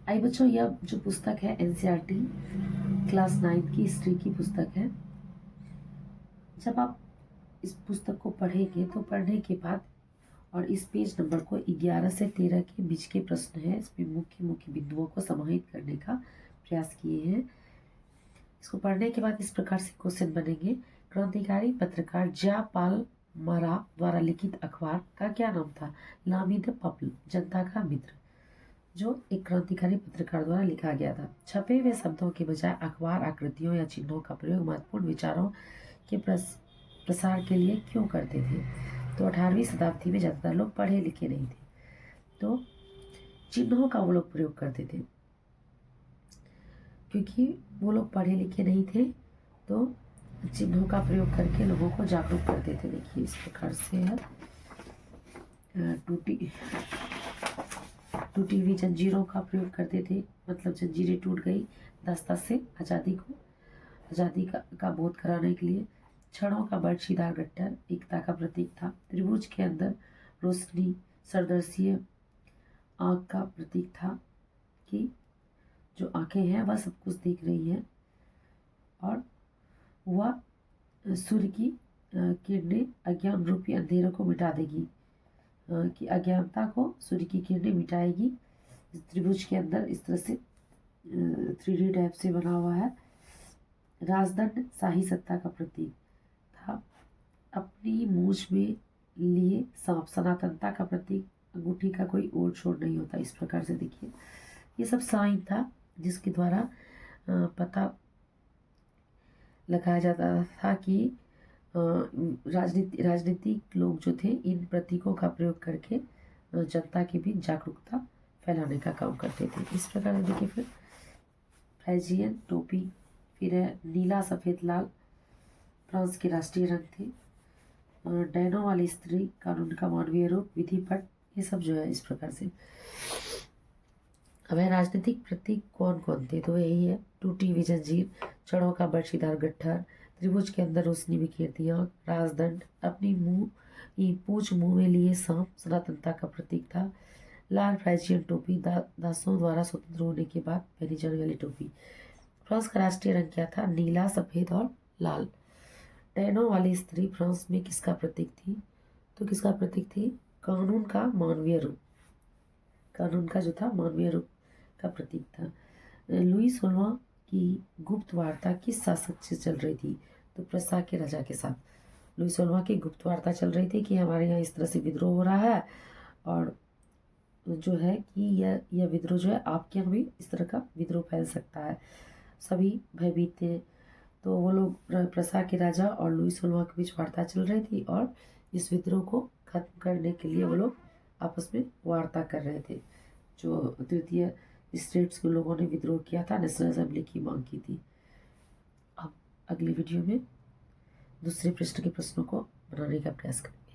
आई बच्चों, यह जो पुस्तक है एनसीईआरटी क्लास 9 की हिस्ट्री की पुस्तक है। जब आप इस पुस्तक को पढ़ेंगे तो पढ़ने के बाद और इस पेज नंबर को 11 से 13 के बीच के प्रश्न है, इसमें मुख्य मुख्य बिंदुओं को समाहित करने का प्रयास किए हैं। इसको पढ़ने के बाद इस प्रकार से क्वेश्चन बनेंगे। क्रांतिकारी पत्रकार जयपाल मरा द्वारा लिखित अखबार का क्या नाम था? लामी द पीपल, जनता का मित्र, जो एक क्रांतिकारी पत्रकार द्वारा लिखा गया था। छपे हुए शब्दों के बजाय अखबार आकृतियों या चिन्हों का प्रयोग महत्वपूर्ण विचारों के प्रसार के लिए क्यों करते थे? तो 18वीं शताब्दी में ज़्यादातर लोग पढ़े लिखे नहीं थे, तो चिन्हों का वो लोग प्रयोग करते थे। क्योंकि वो लोग पढ़े लिखे नहीं थे तो चिन्हों का प्रयोग करके लोगों को जागरूक करते थे। देखिए इस प्रकार से है, टूटी हुई जंजीरों का प्रयोग करते थे, मतलब जंजीरें टूट गई, दास्ता से आज़ादी का बोध कराने के लिए। क्षणों का बर्छीदार गट्टर एकता का प्रतीक था। त्रिभुज के अंदर रोशनी सरदर्शी आँख का प्रतीक था कि जो आंखें हैं वह सब कुछ देख रही हैं और वह सूर्य की किरणें अज्ञान रूपी अंधेरों को मिटा देगी, कि अज्ञानता को सूर्य की किरणें मिटाएगी। इस त्रिभुज के अंदर इस तरह से 3D टाइप से बना हुआ है। राजदंड शाही सत्ता का प्रतीक था। अपनी मूछ में लिए सांप सनातनता का प्रतीक। अंगूठी का कोई ओर छोर नहीं होता। इस प्रकार से देखिए ये सब साइन था जिसके द्वारा पता लगाया जाता था कि राजनीतिक लोग जो थे इन प्रतीकों का प्रयोग करके जनता के बीच जागरूकता फैलाने का काम करते थे। इस प्रकार से देखिए फिर फ्रेजियन टोपी, फिर है नीला सफ़ेद लाल, फ्रांस के राष्ट्रीय रंग थे। डैनो वाली स्त्री, कानून का मानवीय रूप, विधिपट, ये सब जो है इस प्रकार से। अब है राजनीतिक प्रतीक कौन कौन थे, तो यही है टूटी हुई जंजीर, छड़ों का बर्छीदार गट्ठर, त्रिभुज के अंदर रोशनी बिखेरती आँख, राजदंड, अपनी पूछ मुंह में लिए सांप सनातनता का प्रतीक था, लाल फ्राइजियन टोपी, दासों द्वारा स्वतंत्र होने के बाद पहनी जाने वाली टोपी। फ्रांस का राष्ट्रीय रंग क्या था? नीला, सफ़ेद और लाल। टैनो वाली स्त्री फ्रांस में किसका प्रतीक थी? तो किसका प्रतीक थी? कानून का मानवीय रूप, कानून का जो था मानवीय रूप का प्रतीक था। लुई 16वां की गुप्त वार्ता किस शासक से चल रही थी? तो प्रसा के राजा के साथ लुई 16वां की गुप्त वार्ता चल रही थी कि हमारे यहाँ इस तरह से विद्रोह हो रहा है और जो है कि यह विद्रोह जो है आपके यहाँ भी इस तरह का विद्रोह फैल सकता है। सभी भयभीत थे, तो वो लोग प्रसा के राजा और लुई 16वां के बीच वार्ता चल रही थी और इस विद्रोह को खत्म करने के लिए वो लोग आपस में वार्ता कर रहे थे। जो तृतीय स्टेट्स के लोगों ने विद्रोह किया था, नेशनल असेंबली की मांग की थी। अब अगली वीडियो में दूसरे पृष्ठ के प्रश्नों को बनाने का प्रयास करें।